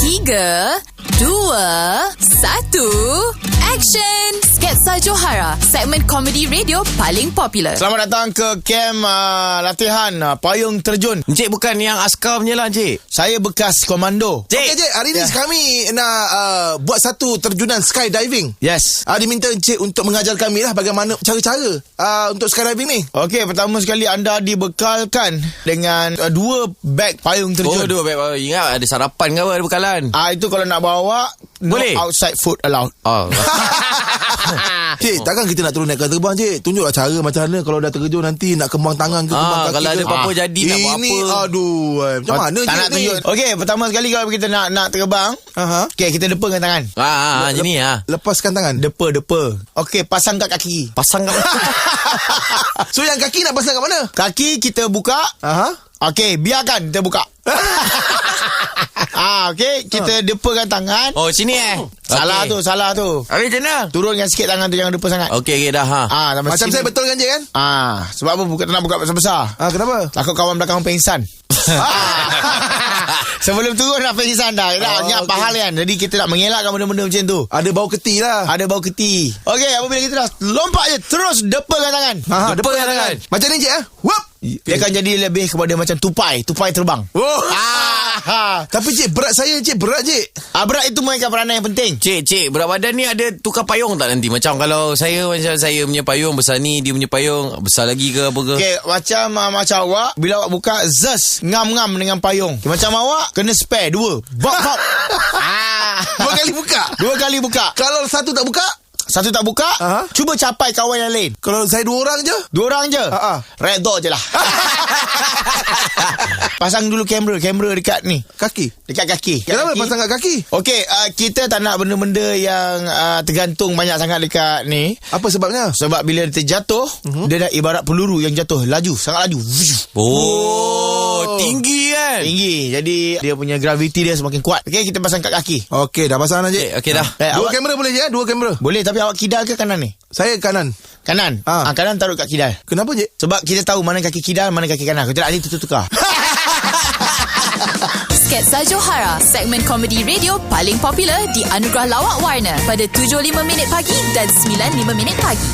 3, 2, 1 Action! Sketsa Johara, segmen komedi radio paling popular. Selamat datang ke kem latihan payung terjun. Encik bukan yang askar punya lah, Encik. Saya bekas komando. Cik. Okey, Cik, hari ni kami nak buat satu terjunan skydiving. Yes. Diminta Encik untuk mengajar kami lah bagaimana cara-cara untuk skydiving ni. Okey, pertama sekali anda dibekalkan dengan 2 beg payung terjun. Oh, 2 beg. Ingat ada sarapan ke apa, ada bekalan? Itu kalau nak bawa, boleh? No outside food allowed. Oh. Cik, takkan kita nak turun naik kapal terbang, Cik? Tunjuklah cara macam mana kalau dah terkejut nanti nak kembang tangan ke kembang kaki kalau ke. ada apa-apa jadi nak buat ini, apa. aduh, macam mana tak Cik nak ni? tunjuk. Okey, pertama sekali kalau kita nak terbang, okey, kita depakan tangan. Macam ni lah. Lepaskan tangan. Depa. Okey, pasang kat kaki. Pasang kat So yang kaki nak pasang kat mana? Kaki kita buka. Okey, biarkan kita buka. Okey, kita depakan tangan. Oh, sini Salah okay. Salah tu. Habis macam mana? Turunkan sikit tangan tu, jangan depa sangat. Okey, dah Macam sini. saya betul kan, Cik kan? Sebab apa tak nak buka besar-besar? Kenapa? Takut kawan belakang pengsan. Sebelum turun dah pengsan dah. Ingat okay. pahal kan. Jadi kita nak mengelakkan benda-benda macam tu. Ada bau keti lah. Ada bau keti. Okey, apabila kita dah lompat je, terus depakan tangan. Depakan tangan. Macam ni, Cik. Whoop. Dia akan jadi lebih kepada macam tupai terbang. Tapi Cik, berat saya, Cik. Berat, Cik. Berat itu mainkan peranan yang penting. Cik, berat badan ni ada tukar payung tak nanti? Macam kalau saya punya payung besar ni, dia punya payung besar lagi ke apa ke? Okey, macam awak, bila awak buka, ngam-ngam dengan payung. Okay, macam awak, kena spare 2. Bop. 2 kali buka. 2 kali buka. Kalau satu tak buka? Satu tak buka, cuba capai kawan yang lain. Kalau saya 2 orang je? 2 orang je? Redor je lah. Pasang dulu kamera dekat ni. Kaki? Dekat kaki. Kenapa pasang kat kaki? Okey, kita tak nak benda-benda yang tergantung banyak sangat dekat ni. Apa sebabnya? Sebab bila dia terjatuh, dia dah ibarat peluru yang jatuh. Laju, sangat laju. Tinggi kan? Tinggi. Jadi dia punya graviti dia semakin kuat. Okey, kita pasang kat kaki. Okey, dah pasang dah, Cik. Okey dah. 2 kamera boleh je? 2 kamera? Boleh, tapi awak kidal ke kanan ni? Saya kanan. Kanan? Kanan taruh kat kidal. Kenapa, Cik? Sebab kita tahu mana kaki kidal, mana kaki kanan. Kita nak ni tukar. Sketsa Johara, segmen komedi radio paling popular di Anugerah Lawak Warna pada 7.05 pagi dan 9.05 pagi.